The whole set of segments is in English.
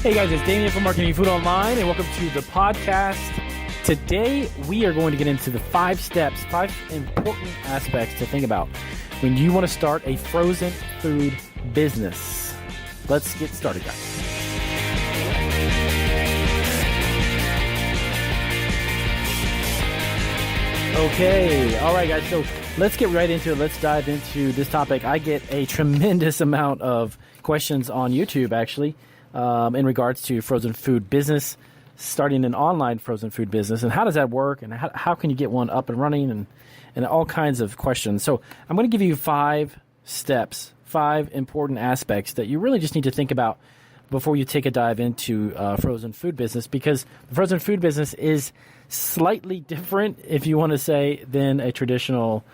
Hey guys, it's Damien from Marketing Food Online, and welcome to the podcast. Today, we are going to get into the 5 steps, 5 important aspects to think about when you want to start a frozen food business. Let's get started, guys. Okay, all right, guys, so let's get right into it. Let's dive into this topic. I get a tremendous amount of questions on YouTube, actually, in regards to frozen food business, starting an online frozen food business, and how does that work, and how can you get one up and running, and all kinds of questions. So I'm going to give you 5 steps, 5 important aspects that you really just need to think about before you take a dive into frozen food business, because the frozen food business is slightly different, if you want to say, than a traditional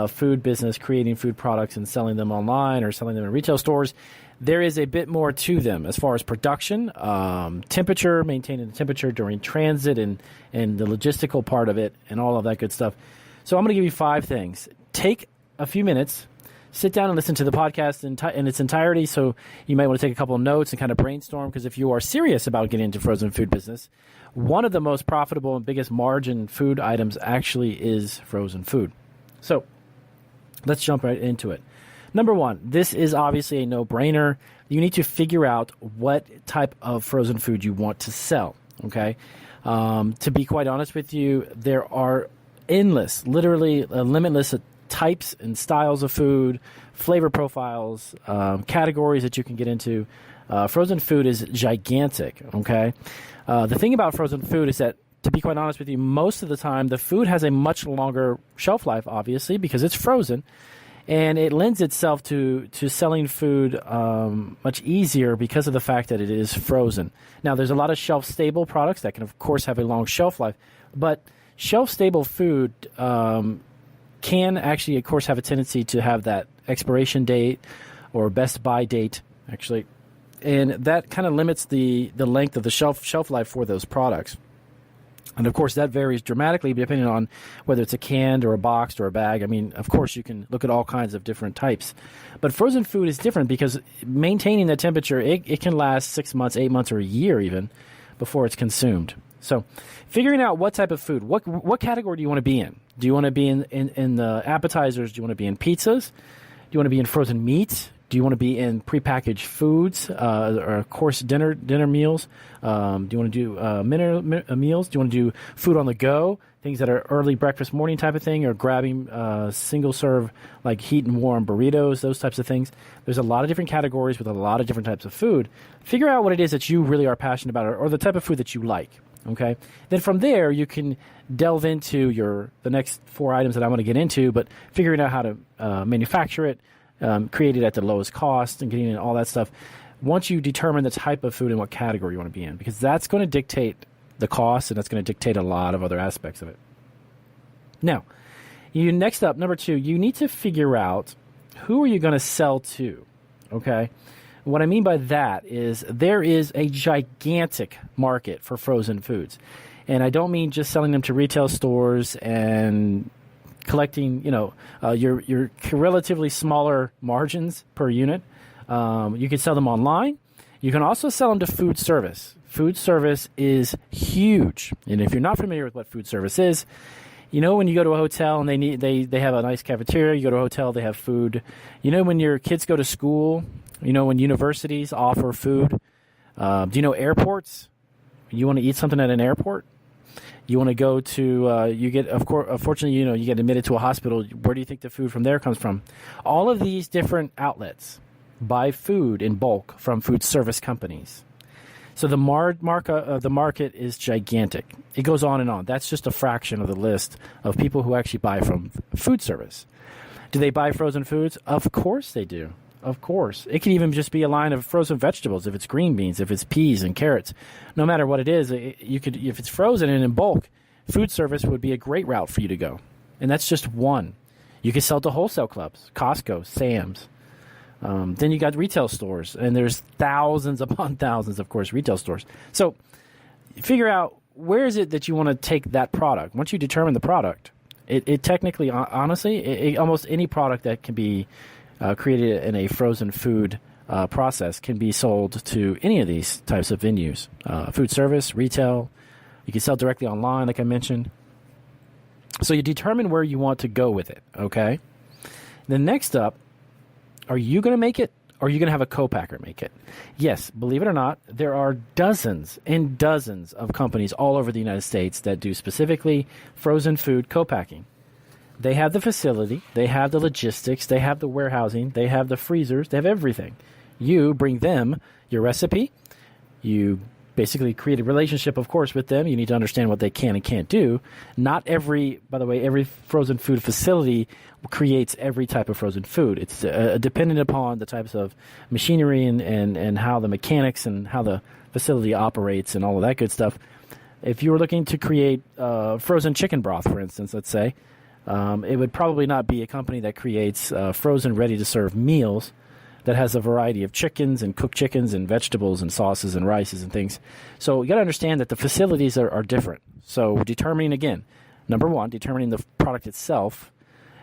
food business, creating food products and selling them online or selling them in retail stores. There is a bit more to them as far as production, temperature, maintaining the temperature during transit, and the logistical part of it, and all of that good stuff. So I'm going to give you 5 things. Take a few minutes, sit down and listen to the podcast in its entirety. So you might want to take a couple of notes and kind of brainstorm, because if you are serious about getting into frozen food business, one of the most profitable and biggest margin food items actually is frozen food. So let's jump right into it. Number 1, this is obviously a no-brainer. You need to figure out what type of frozen food you want to sell, okay? To be quite honest with you, there are endless, literally limitless types and styles of food, flavor profiles, categories that you can get into. Frozen food is gigantic, okay? The thing about frozen food is that, to be quite honest with you, most of the time the food has a much longer shelf life, obviously, because it's frozen. And it lends itself to selling food much easier because of the fact that it is frozen. Now, there's a lot of shelf-stable products that can, of course, have a long shelf life. But shelf-stable food can actually, of course, have a tendency to have that expiration date or best buy date, actually. And that kind of limits the length of the shelf life for those products. And, of course, that varies dramatically depending on whether it's a canned or a boxed or a bag. I mean, of course, you can look at all kinds of different types. But frozen food is different because maintaining the temperature, it can last 6 months, 8 months, or a year even before it's consumed. So figuring out what type of food, what category do you want to be in? Do you want to be in the appetizers? Do you want to be in pizzas? Do you want to be in frozen meats? Do you want to be in prepackaged foods or course dinner meals? Do you want to do meals? Do you want to do food on the go, things that are early breakfast, morning type of thing, or grabbing single serve like heat and warm burritos, those types of things? There's a lot of different categories with a lot of different types of food. Figure out what it is that you really are passionate about, or the type of food that you like. Okay. Then from there, you can delve into the next 4 items that I'm going to get into, but figuring out how to manufacture it. Create it at the lowest cost and getting in all that stuff. Once you determine the type of food and what category you want to be in, because that's going to dictate the cost, and that's going to dictate a lot of other aspects of it. Now, next up, number 2, you need to figure out who are you going to sell to, okay? What I mean by that is there is a gigantic market for frozen foods. And I don't mean just selling them to retail stores and collecting, your relatively smaller margins per unit. You can sell them online. You can also sell them to food service. Food service is huge. And if you're not familiar with what food service is, when you go to a hotel and they have a nice cafeteria, you go to a hotel, they have food. When your kids go to school, when universities offer food. Do you know airports? You want to eat something at an airport? You want to go to, you get, of course, unfortunately, you get admitted to a hospital. Where do you think the food from there comes from? All of these different outlets buy food in bulk from food service companies. So the market is gigantic. It goes on and on. That's just a fraction of the list of people who actually buy from food service. Do they buy frozen foods? Of course they do. Of course. It can even just be a line of frozen vegetables, if it's green beans, if it's peas and carrots. No matter what it is, if it's frozen and in bulk, food service would be a great route for you to go. And that's just one. You can sell to wholesale clubs, Costco, Sam's. Then you got retail stores, and there's thousands upon thousands, of course, retail stores. So figure out where is it that you want to take that product. Once you determine the product, it technically, honestly, almost any product that can be created in a frozen food process can be sold to any of these types of venues. Food service, retail. You can sell directly online, like I mentioned. So you determine where you want to go with it, okay? Then next up, are you going to make it, or are you going to have a co-packer make it? Yes, believe it or not, there are dozens and dozens of companies all over the United States that do specifically frozen food co-packing. They have the facility, they have the logistics, they have the warehousing, they have the freezers, they have everything. You bring them your recipe, you basically create a relationship, of course, with them. You need to understand what they can and can't do. Not every, by the way, every frozen food facility creates every type of frozen food. It's dependent upon the types of machinery and how the mechanics and how the facility operates and all of that good stuff. If you were looking to create frozen chicken broth, for instance, let's say, it would probably not be a company that creates frozen, ready-to-serve meals that has a variety of chickens and cooked chickens and vegetables and sauces and rices and things. So you got to understand that the facilities are different. So determining, again, number one, determining the product itself,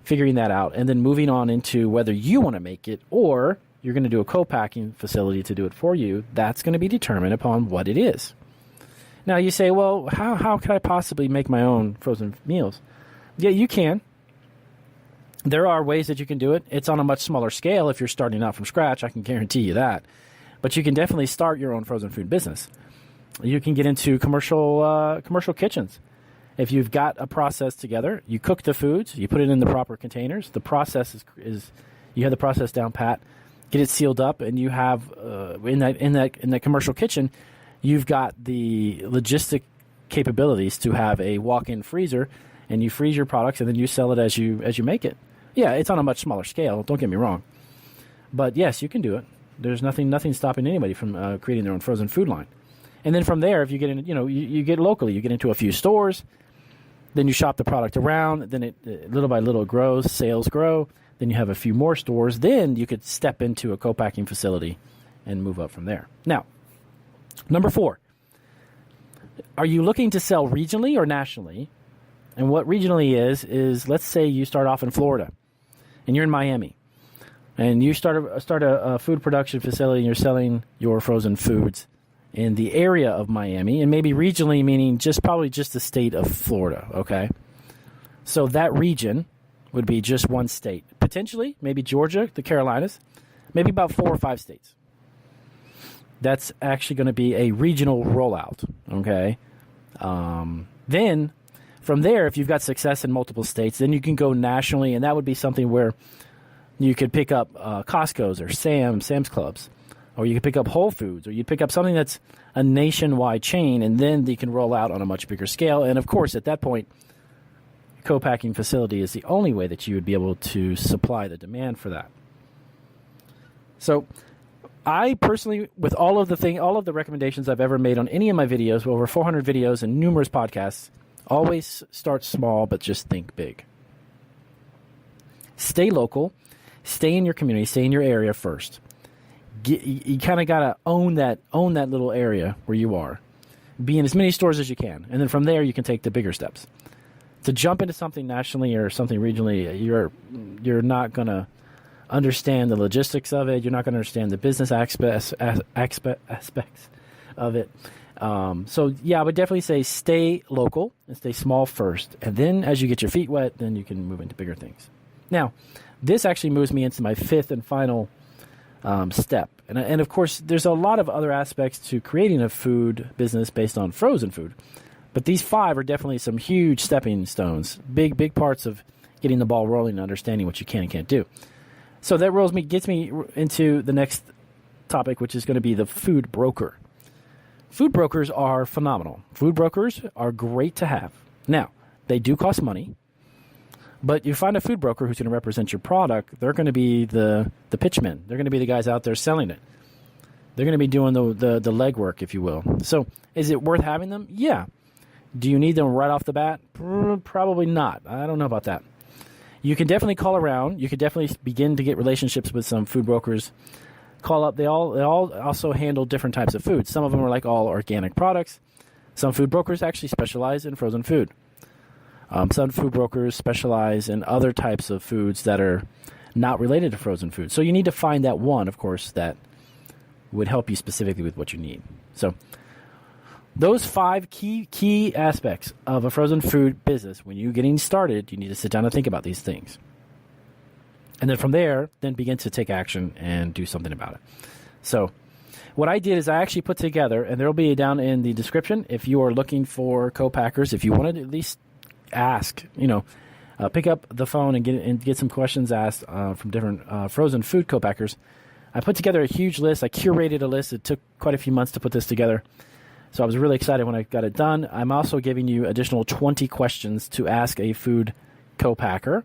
figuring that out, and then moving on into whether you want to make it or you're going to do a co-packing facility to do it for you. That's going to be determined upon what it is. Now you say, well, how could I possibly make my own frozen meals? Yeah, you can. There are ways that you can do it. It's on a much smaller scale if you're starting out from scratch. I can guarantee you that. But you can definitely start your own frozen food business. You can get into commercial kitchens. If you've got a process together, you cook the foods, you put it in the proper containers. The process is you have the process down pat. Get it sealed up, and you have in that commercial kitchen, you've got the logistic capabilities to have a walk-in freezer, and you freeze your products, and then you sell it as you make it. Yeah, it's on a much smaller scale. Don't get me wrong, but yes, you can do it. There's nothing stopping anybody from creating their own frozen food line. And then from there, if you get in, you get locally, you get into a few stores, then you shop the product around. Then it little by little grows, sales grow. Then you have a few more stores. Then you could step into a co-packing facility and move up from there. Now, number 4, are you looking to sell regionally or nationally? And what regionally is let's say you start off in Florida and you're in Miami and you start a food production facility and you're selling your frozen foods in the area of Miami, and maybe regionally meaning probably just the state of Florida, okay? So that region would be just one state. Potentially, maybe Georgia, the Carolinas, maybe about 4 or 5 states. That's actually going to be a regional rollout, okay? Then from there, if you've got success in multiple states, then you can go nationally, and that would be something where you could pick up Costco's or Sam's Clubs, or you could pick up Whole Foods, or you pick up something that's a nationwide chain, and then you can roll out on a much bigger scale. And, of course, at that point, co-packing facility is the only way that you would be able to supply the demand for that. So I personally, with all of the recommendations I've ever made on any of my videos, over 400 videos and numerous podcasts, always start small, but just think big. Stay local. Stay in your community. Stay in your area first. You kind of got to own that little area where you are. Be in as many stores as you can. And then from there, you can take the bigger steps. To jump into something nationally or something regionally, you're not going to understand the logistics of it. You're not going to understand the business aspects of it. So, yeah, I would definitely say stay local and stay small first. And then as you get your feet wet, then you can move into bigger things. Now, this actually moves me into my 5th and final step. And, of course, there's a lot of other aspects to creating a food business based on frozen food. But these 5 are definitely some huge stepping stones, big parts of getting the ball rolling and understanding what you can and can't do. So that gets me into the next topic, which is going to be the food broker. Food brokers are phenomenal. Food brokers are great to have. Now, they do cost money, but you find a food broker who's going to represent your product. They're going to be the pitchmen. They're going to be the guys out there selling it. They're going to be doing the legwork, if you will. So is it worth having them? Yeah. Do you need them right off the bat? Probably not. I don't know about that. You can definitely call around. You can definitely begin to get relationships with some food brokers. Call up. They all also handle different types of food. Some of them are like all organic products. Some food brokers actually specialize in frozen food. Some food brokers specialize in other types of foods that are not related to frozen food. So you need to find that one, of course, that would help you specifically with what you need. So those 5 key aspects of a frozen food business, when you're getting started, you need to sit down and think about these things. And then from there, then begin to take action and do something about it. So what I did is I actually put together, and there will be down in the description, if you are looking for co-packers, if you want to at least ask, pick up the phone and get some questions asked from different frozen food co-packers. I put together a huge list. I curated a list. It took quite a few months to put this together. So I was really excited when I got it done. I'm also giving you additional 20 questions to ask a food co-packer.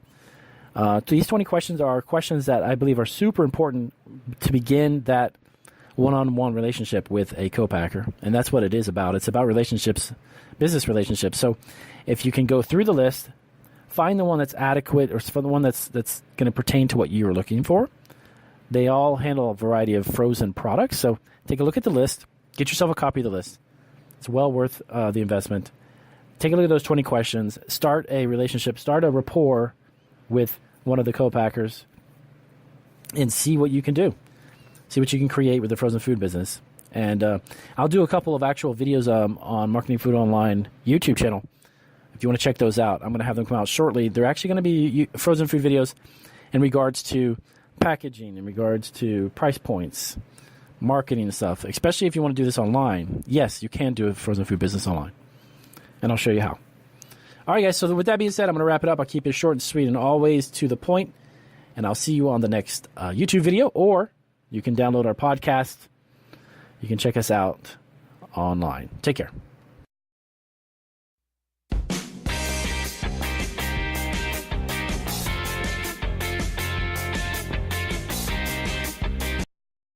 These 20 questions are questions that I believe are super important to begin that one-on-one relationship with a co-packer. And that's what it is about. It's about relationships, business relationships. So if you can go through the list, find the one that's adequate or the one that's going to pertain to what you're looking for. They all handle a variety of frozen products. So take a look at the list. Get yourself a copy of the list. It's well worth the investment. Take a look at those 20 questions. Start a relationship. Start a rapport with one of the co-packers and see what you can do. See what you can create with the frozen food business. And I'll do a couple of actual videos on Marketing Food Online YouTube channel. If you want to check those out, I'm going to have them come out shortly. They're actually going to be frozen food videos in regards to packaging, in regards to price points, marketing and stuff, especially if you want to do this online. Yes, you can do a frozen food business online. And I'll show you how. All right, guys, so with that being said, I'm going to wrap it up. I'll keep it short and sweet and always to the point. And I'll see you on the next YouTube video, or you can download our podcast. You can check us out online. Take care.